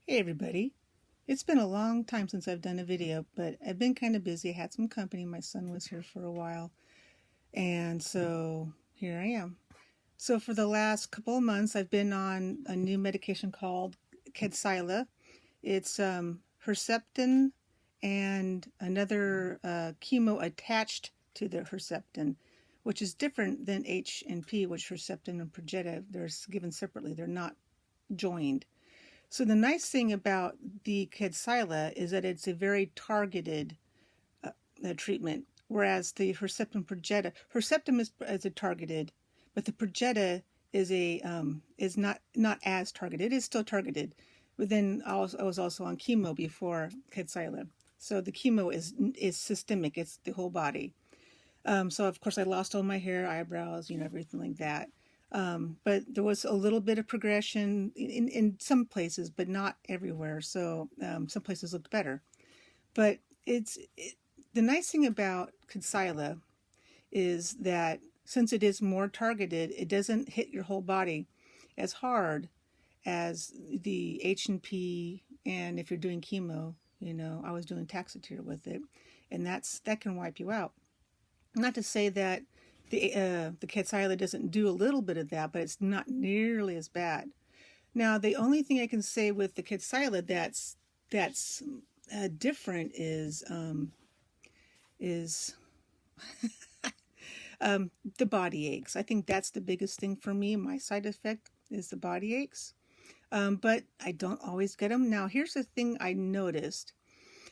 Hey everybody. It's been a long time since I've done a video, but I've been kind of busy. I had some company. My son was here for a while, and so here I am. So for the last couple of months, I've been on a new medication called Kadcyla. It's herceptin and another chemo attached to the herceptin, which is different than H and P, which herceptin and Perjeta, they're given separately. They're not joined. So the nice thing about the Kadcyla is that it's a very targeted treatment, whereas the herceptin Perjeta, herceptin is a targeted, but the Perjeta is not as targeted. It is still targeted, but then I was also on chemo before Kadcyla. So the chemo is systemic. It's the whole body. So of course I lost all my hair, eyebrows, everything like that. But there was a little bit of progression in some places, but not everywhere. So some places looked better. But the nice thing about Kadcyla is that since it is more targeted, it doesn't hit your whole body as hard as the H&P, and if you're doing chemo, I was doing Taxotere with it, and that can wipe you out. Not to say that the Kadcyla doesn't do a little bit of that, but it's not nearly as bad. Now, the only thing I can say with the Kadcyla that's different is the body aches. I think that's the biggest thing for me. My side effect is the body aches, but I don't always get them. Now, here's the thing I noticed.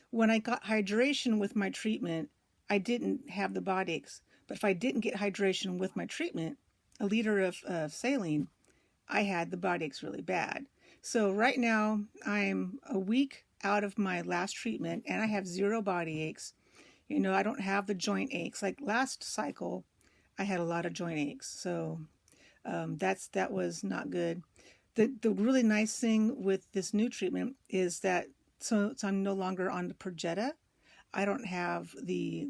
When I got hydration with my treatment, I didn't have the body aches. But if I didn't get hydration with my treatment, a liter of saline, I had the body aches really bad. So right now, I'm a week out of my last treatment, and I have 0 body aches. I don't have the joint aches. Like last cycle, I had a lot of joint aches. So that was not good. The really nice thing with this new treatment is that so I'm no longer on the Perjeta. I don't have the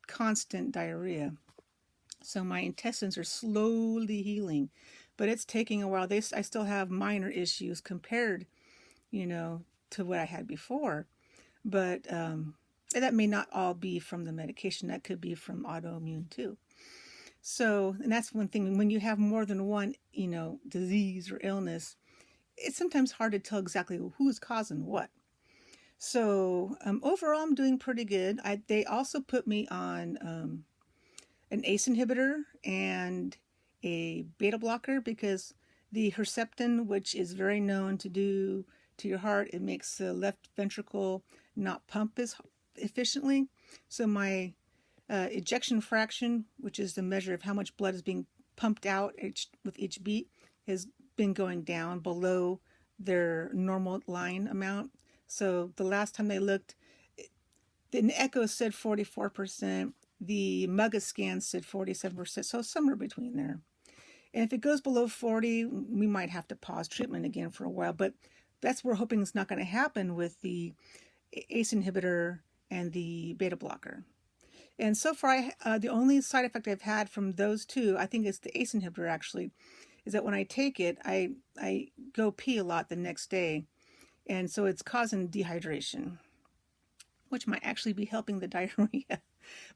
constant diarrhea. So my intestines are slowly healing, but it's taking a while. I still have minor issues compared, to what I had before. But that may not all be from the medication. That could be from autoimmune too. So, and that's one thing. When you have more than one, disease or illness, it's sometimes hard to tell exactly who's causing what. So overall, I'm doing pretty good. They also put me on an ACE inhibitor and a beta blocker because the herceptin, which is very known to do to your heart, it makes the left ventricle not pump as efficiently. So my ejection fraction, which is the measure of how much blood is being pumped out with each beat, has been going down below their normal line amount. So the last time they looked, the echo said 44%, the MUGA scan said 47%, so somewhere between there. And if it goes below 40, we might have to pause treatment again for a while, but that's what we're hoping is not going to happen with the ACE inhibitor and the beta blocker. And so far, the only side effect I've had from those two, I think it's the ACE inhibitor actually, is that when I take it, I go pee a lot the next day. And so it's causing dehydration, which might actually be helping the diarrhea.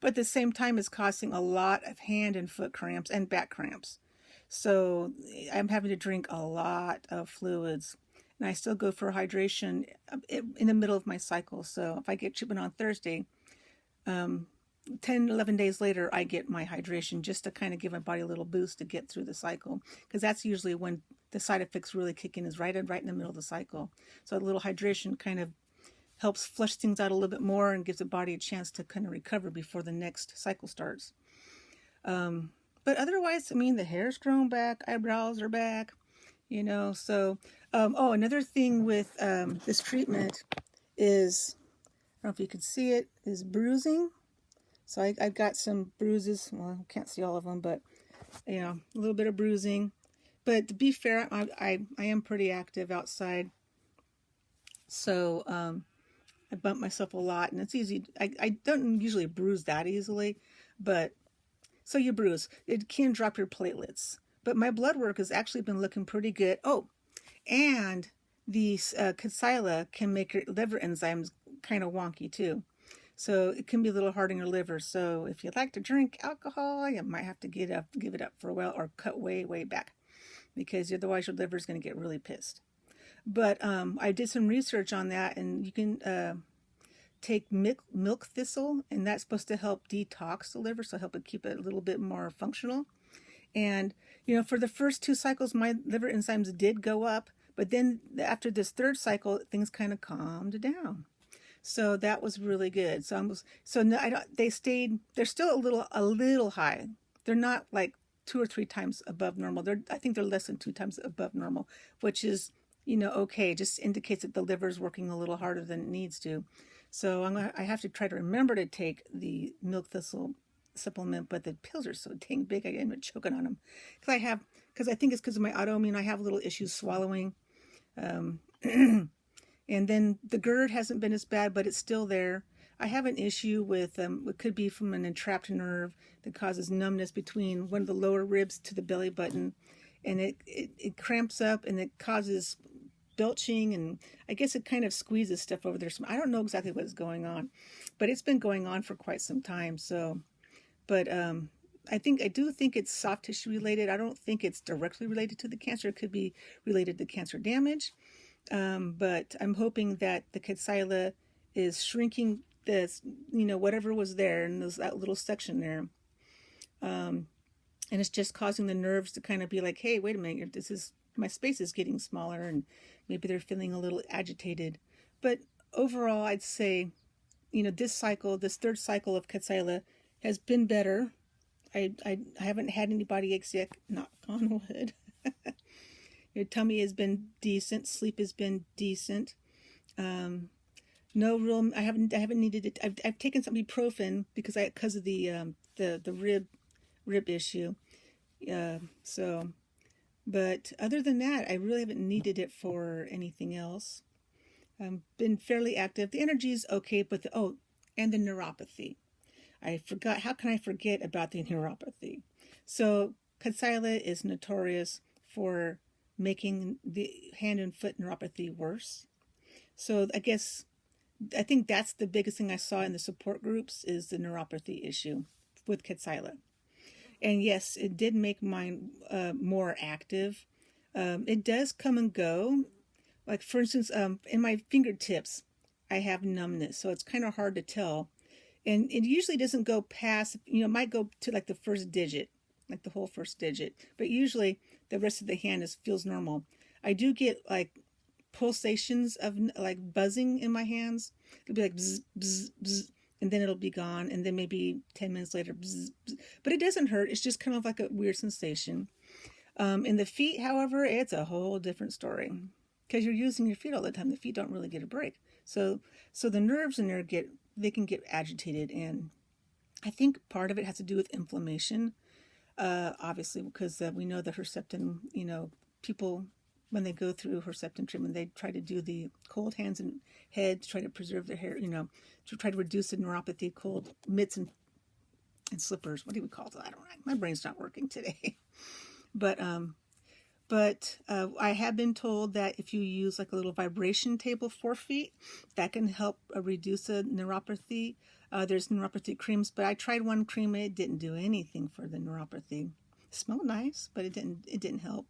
But at the same time, it's causing a lot of hand and foot cramps and back cramps. So I'm having to drink a lot of fluids. And I still go for hydration in the middle of my cycle. So if I get treatment on Thursday, 10, 11 days later, I get my hydration just to kind of give my body a little boost to get through the cycle. Because that's usually when the side effects really kick in, is right in the middle of the cycle. So a little hydration kind of helps flush things out a little bit more and gives the body a chance to kind of recover before the next cycle starts. But otherwise, the hair's grown back, eyebrows are back, So, another thing with this treatment is, I don't know if you can see it, is bruising. So I've got some bruises. Well, I can't see all of them, but, a little bit of bruising. But to be fair, I am pretty active outside. So I bump myself a lot, and it's easy. I don't usually bruise that easily, but so you bruise. It can drop your platelets. But my blood work has actually been looking pretty good. Oh, and the Kadcyla can make your liver enzymes kind of wonky too. So it can be a little hard on your liver. So if you like to drink alcohol, you might have to give it up for a while or cut way, way back, because otherwise your liver is going to get really pissed. But I did some research on that, and you can take milk thistle, and that's supposed to help detox the liver, so help it keep it a little bit more functional. And, for the first 2 cycles, my liver enzymes did go up, but then after this 3rd cycle, things kind of calmed down. So that was really good. They're still a little high. They're not like 2 or 3 times above normal. I think they're less than 2 times above normal, which is, okay. It just indicates that the liver is working a little harder than it needs to. So I have to try to remember to take the milk thistle supplement, but the pills are so dang big, I end up choking on them. Because I think it's because of my autoimmune. I have little issues swallowing. And then the GERD hasn't been as bad, but it's still there. I have an issue with, it could be from an entrapped nerve that causes numbness between one of the lower ribs to the belly button. And it cramps up and it causes belching, and I guess it kind of squeezes stuff over there. So I don't know exactly what is going on, but it's been going on for quite some time. So, but I do think it's soft tissue related. I don't think it's directly related to the cancer. It could be related to cancer damage. But I'm hoping that the Kadcyla is shrinking this, whatever was there in that little section there. And it's just causing the nerves to kind of be like, hey, wait a minute, my space is getting smaller, and maybe they're feeling a little agitated. But overall, I'd say, this 3rd cycle of Kadcyla has been better. I haven't had any body aches yet, knock on wood. Your tummy has been decent. Sleep has been decent. No real. I haven't needed it. I've taken some ibuprofen because of the rib issue. But other than that, I really haven't needed it for anything else. Been fairly active. The energy is okay, but and the neuropathy. I forgot. How can I forget about the neuropathy? So Kadcyla is notorious for making the hand and foot neuropathy worse. So I think that's the biggest thing I saw in the support groups is the neuropathy issue with Kadcyla. And yes, it did make mine more active. It does come and go. Like, for instance, in my fingertips, I have numbness, so it's kind of hard to tell. And it usually doesn't go past, it might go to like the first digit, like the whole first digit. But usually the rest of the hand feels normal. I do get like pulsations of like buzzing in my hands. It'll be like bzz, bzz, bzz, and then it'll be gone. And then maybe 10 minutes later, bzz, bzz. But it doesn't hurt. It's just kind of like a weird sensation. In the feet, however, it's a whole different story because you're using your feet all the time. The feet don't really get a break. So the nerves in there they can get agitated. And I think part of it has to do with inflammation. Obviously, because we know the herceptin, people, when they go through herceptin treatment, they try to do the cold hands and head to try to preserve their hair, to try to reduce the neuropathy, cold mitts and slippers. What do we call it? I don't know. My brain's not working today. But I have been told that if you use like a little vibration table for feet, that can help reduce the neuropathy. There's neuropathy creams, but I tried one cream and it didn't do anything for the neuropathy. It smelled nice, but it didn't help.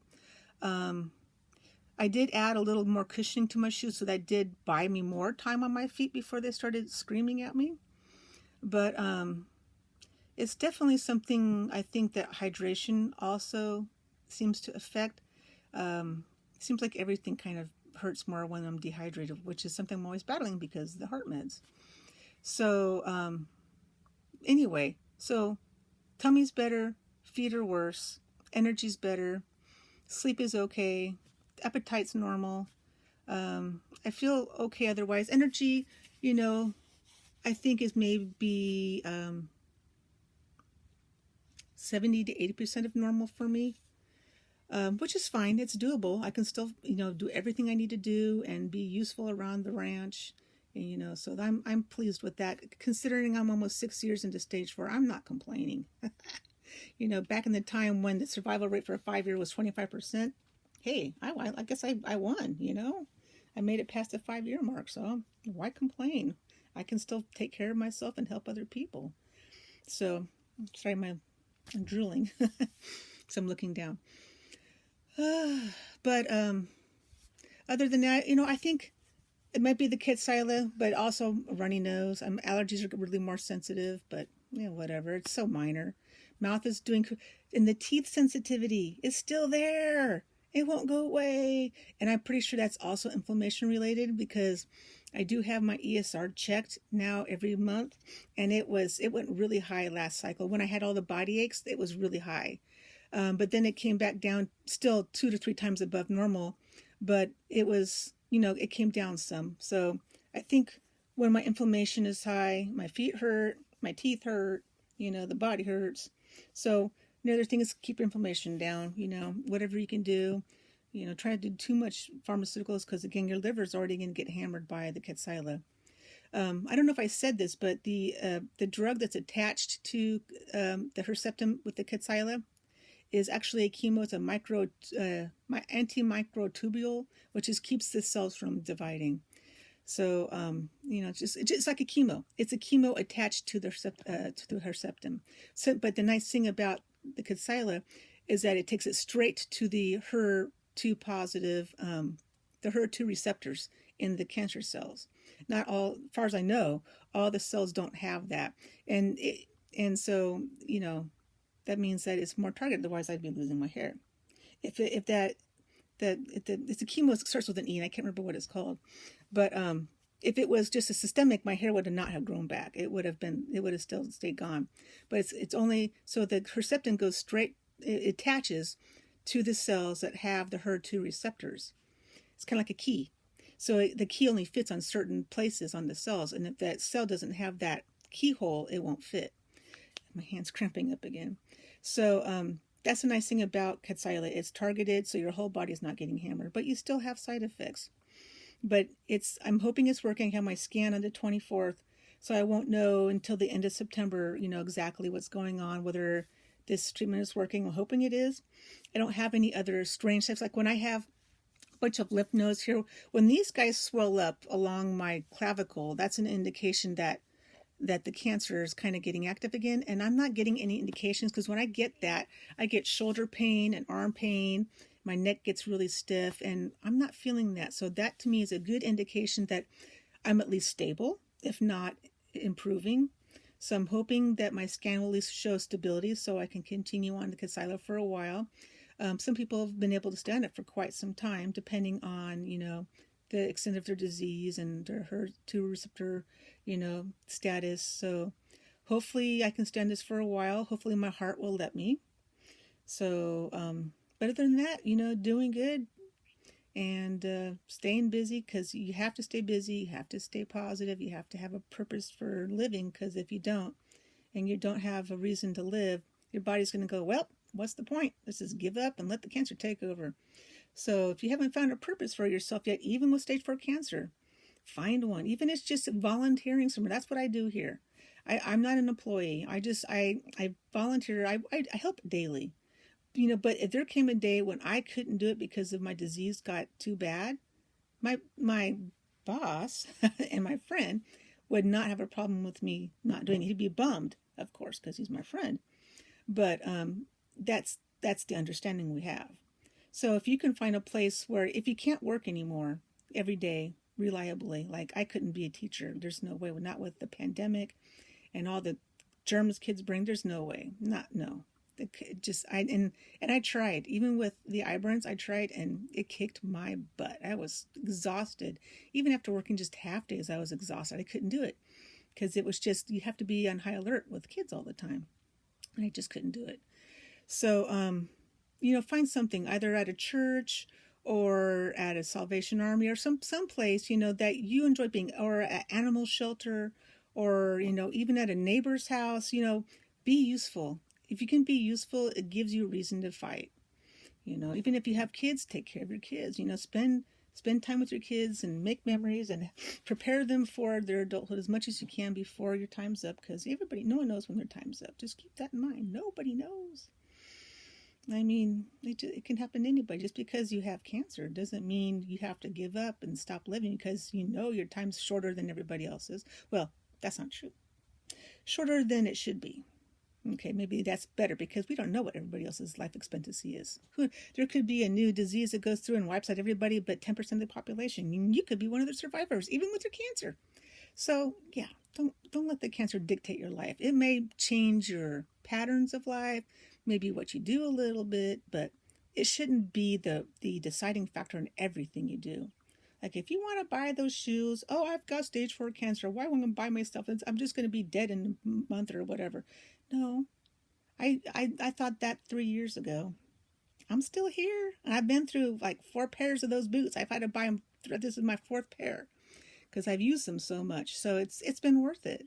I did add a little more cushioning to my shoes, so that did buy me more time on my feet before they started screaming at me. But it's definitely something I think that hydration also seems to affect. It seems like everything kind of hurts more when I'm dehydrated, which is something I'm always battling because of the heart meds. So anyway, so tummy's better, feet are worse, energy's better, sleep is okay, appetite's normal. I feel okay otherwise. Energy, I think is maybe 70 to 80% of normal for me, which is fine. It's doable. I can still, do everything I need to do and be useful around the ranch. And, so I'm pleased with that. Considering I'm almost 6 years into stage 4, I'm not complaining. Back in the time when the survival rate for a 5-year was 25%, hey, I guess I won, I made it past the 5-year mark, so why complain? I can still take care of myself and help other people. So, sorry, I'm drooling. So I'm looking down. But other than that, I think it might be the Kadcyla, but also a runny nose. Allergies are really more sensitive, but whatever. It's so minor. Mouth is doing, and the teeth sensitivity is still there. It won't go away. And I'm pretty sure that's also inflammation related, because I do have my ESR checked now every month, and it went really high last cycle. When I had all the body aches, it was really high. But then it came back down, still 2 to 3 times above normal, but it was, it came down some. So I think when my inflammation is high, my feet hurt, my teeth hurt, the body hurts. So the other thing is keep inflammation down, whatever you can do. Try to do too much pharmaceuticals, because again, your liver is already going to get hammered by the Kadcyla. I don't know if I said this, but the drug that's attached to the herceptin with the Kadcyla is actually a chemo. It's a antimicrotubule, which keeps the cells from dividing. So it's just like a chemo. It's a chemo attached to the herceptin. So, but the nice thing about the Kadcyla is that it takes it straight to the HER2 positive, the HER2 receptors in the cancer cells. Not all, as far as I know, all the cells don't have that, and so that means that it's more targeted. Otherwise, I'd be losing my hair. If it's a chemo, it starts with an E, and I can't remember what it's called, but if it was just a systemic, my hair would not have grown back. It would have still stayed gone. But it's only so the herceptin goes straight. It attaches to the cells that have the HER2 receptors. It's kind of like a key. So the key only fits on certain places on the cells, and if that cell doesn't have that keyhole, it won't fit. My hand's cramping up again. So that's the nice thing about Kadcyla. It's targeted, so your whole body is not getting hammered, but you still have side effects. But I'm hoping it's working. I have my scan on the 24th, so I won't know until the end of September, exactly what's going on, whether this treatment is working. I'm hoping it is. I don't have any other strange types. Like when I have a bunch of lymph nodes here, when these guys swell up along my clavicle, that's an indication that the cancer is kind of getting active again. And I'm not getting any indications, because when I get that, I get shoulder pain and arm pain. My neck gets really stiff, and I'm not feeling that. So that to me is a good indication that I'm at least stable, if not improving. So I'm hoping that my scan will at least show stability, so I can continue on the Kadcyla for a while. Some people have been able to stay on it for quite some time, depending on, the extent of their disease and their HER2 receptor, status. So hopefully I can stand this for a while. Hopefully my heart will let me. So, but other than that, doing good and staying busy, because you have to stay busy. You have to stay positive. You have to have a purpose for living, because if you don't, and you don't have a reason to live, your body's going to go, well, what's the point? Let's just give up and let the cancer take over. So if you haven't found a purpose for yourself yet, even with stage 4 cancer, find one. Even if it's just volunteering somewhere. That's what I do here. I'm not an employee. I volunteer. I help daily. But if there came a day when I couldn't do it because of my disease got too bad, my boss and my friend would not have a problem with me not doing it. He'd be bummed, of course, because he's my friend. But that's the understanding we have. So if you can find a place where, if you can't work anymore every day reliably, like I couldn't be a teacher, there's no way, not with the pandemic and all the germs kids bring, there's no way, no. I tried, even with the eye burns, I tried, and it kicked my butt. I was exhausted. Even after working just half days, I was exhausted. I couldn't do it, because it was just, you have to be on high alert with kids all the time. And I just couldn't do it. So, find something either at a church or at a Salvation Army or some place, that you enjoy being, or at animal shelter, or, even at a neighbor's house, be useful. If you can be useful, it gives you a reason to fight. Even if you have kids, take care of your kids, spend time with your kids and make memories and prepare them for their adulthood as much as you can before your time's up, because no one knows when their time's up. Just keep that in mind. Nobody knows. I mean, it can happen to anybody. Just because you have cancer doesn't mean you have to give up and stop living because you know your time's shorter than everybody else's. Well, that's not true. Shorter than it should be. Okay, maybe that's better because we don't know what everybody else's life expectancy is. There could be a new disease that goes through and wipes out everybody but 10% of the population. You could be one of the survivors, even with your cancer. So, yeah, don't let the cancer dictate your life. It may change your patterns of life, maybe what you do a little bit, but it shouldn't be the deciding factor in everything you do. Like if you want to buy those shoes, oh, I've got stage 4 cancer. Why won't I buy my stuff? I'm just going to be dead in a month or whatever. No, I thought that 3 years ago. I'm still here. And I've been through like 4 pairs of those boots. I've had to buy them. This is my 4th pair because I've used them so much. So it's been worth it.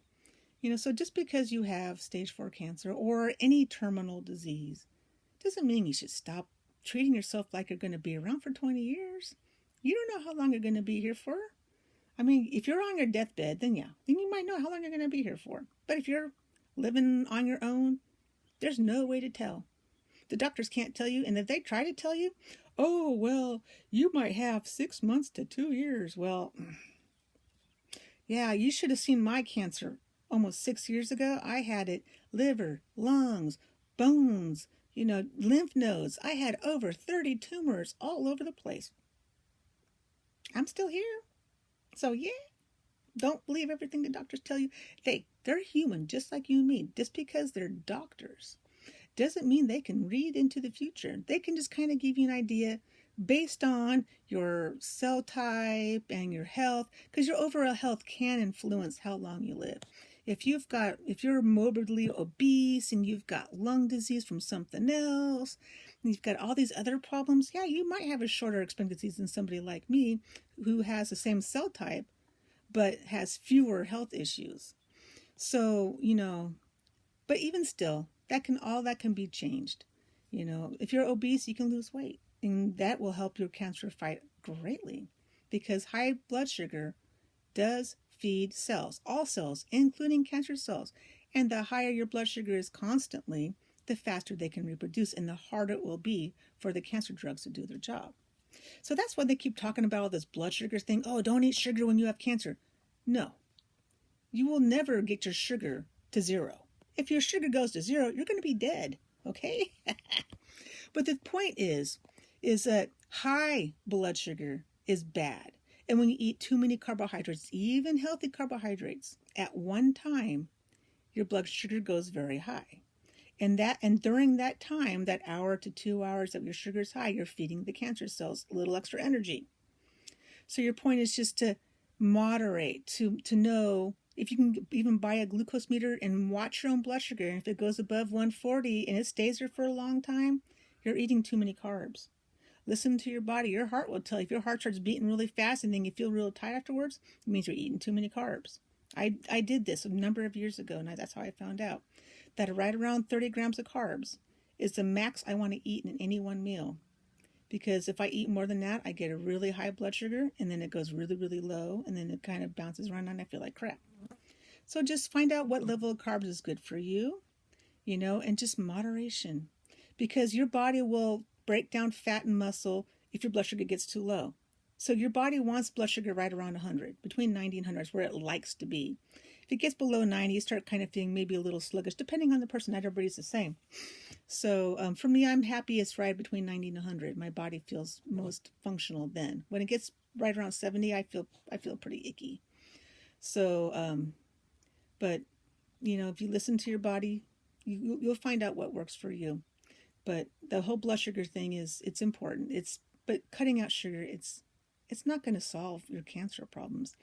So just because you have stage 4 cancer or any terminal disease doesn't mean you should stop treating yourself like you're going to be around for 20 years. You don't know how long you're going to be here for. I mean, if you're on your deathbed, then you might know how long you're going to be here for. But if you're living on your own, there's no way to tell. The doctors can't tell you, and if they try to tell you, oh, well, you might have 6 months to 2 years. Well, yeah, you should have seen my cancer almost 6 years ago. I had it liver, lungs, bones, lymph nodes. I had over 30 tumors all over the place. I'm still here. So, yeah, don't believe everything the doctors tell you. They're human, just like you and me. Just because they're doctors doesn't mean they can read into the future. They can just kind of give you an idea based on your cell type and your health, because your overall health can influence how long you live. If you're morbidly obese and you've got lung disease from something else, and you've got all these other problems, yeah, you might have a shorter expectancy than somebody like me who has the same cell type but has fewer health issues. So, but even still, that can be changed. If you're obese, you can lose weight, and that will help your cancer fight greatly, because high blood sugar does feed cells, all cells, including cancer cells. And the higher your blood sugar is constantly, the faster they can reproduce and the harder it will be for the cancer drugs to do their job. So that's why they keep talking about all this blood sugar thing. Oh, don't eat sugar when you have cancer. No, you will never get your sugar to 0. If your sugar goes to 0, you're going to be dead, okay? But the point is that high blood sugar is bad. And when you eat too many carbohydrates, even healthy carbohydrates, at one time, your blood sugar goes very high. And during that time, that hour to 2 hours that your sugar is high, you're feeding the cancer cells a little extra energy. So your point is just to moderate, to know if you can even buy a glucose meter and watch your own blood sugar. And if it goes above 140 and it stays there for a long time, you're eating too many carbs. Listen to your body. Your heart will tell you. If your heart starts beating really fast and then you feel real tired afterwards, it means you're eating too many carbs. I did this a number of years ago, and that's how I found out that right around 30 grams of carbs is the max I want to eat in any one meal. Because if I eat more than that, I get a really high blood sugar, and then it goes really, really low, and then it kind of bounces around and I feel like crap. So just find out what level of carbs is good for you, and just moderation. Because your body will break down fat and muscle if your blood sugar gets too low. So your body wants blood sugar right around 100. Between 90 and 100 is where it likes to be. If it gets below 90, you start kind of feeling maybe a little sluggish, depending on the person. Not everybody's the same. So for me, I'm happiest right between 90 and 100. My body feels most functional then. When it gets right around 70, I feel pretty icky. So, but, if you listen to your body, you'll find out what works for you. But the whole blood sugar thing it's important. But cutting out sugar, it's not going to solve your cancer problems.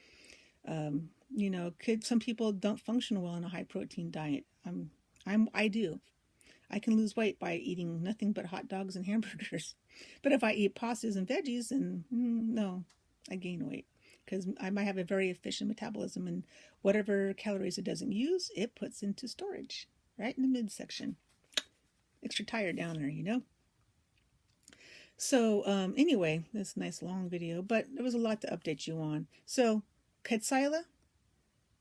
Some people don't function well on a high protein diet. I do. I can lose weight by eating nothing but hot dogs and hamburgers. But if I eat pastas and veggies, then no, I gain weight because I might have a very efficient metabolism, and whatever calories it doesn't use, it puts into storage right in the midsection. Extra tired down there, So anyway, this nice long video, but there was a lot to update you on. So Kadcyla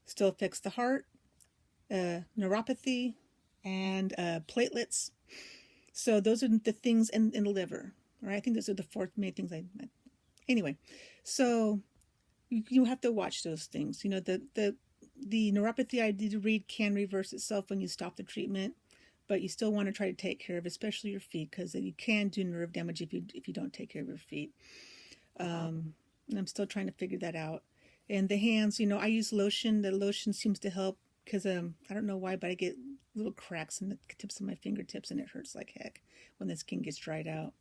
still affects the heart, neuropathy, and platelets. So those are the things in the liver. Right? I think those are the 4 main things. Anyway, so you have to watch those things. You know, the neuropathy I did read can reverse itself when you stop the treatment, but you still want to try to take care of, especially your feet, because you can do nerve damage if you don't take care of your feet. And I'm still trying to figure that out. And the hands, you know, I use lotion. The lotion seems to help because I don't know why, but I get little cracks in the tips of my fingertips, and it hurts like heck when the skin gets dried out.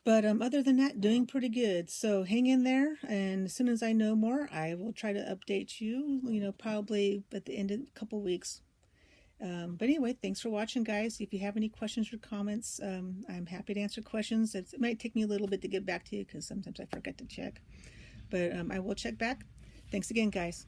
But other than that, doing pretty good. So hang in there, and as soon as I know more, I will try to update you. You know, probably at the end of a couple weeks. But anyway, thanks for watching, guys. If you have any questions or comments, I'm happy to answer questions. It might take me a little bit to get back to you because sometimes I forget to check. But I will check back. Thanks again, guys.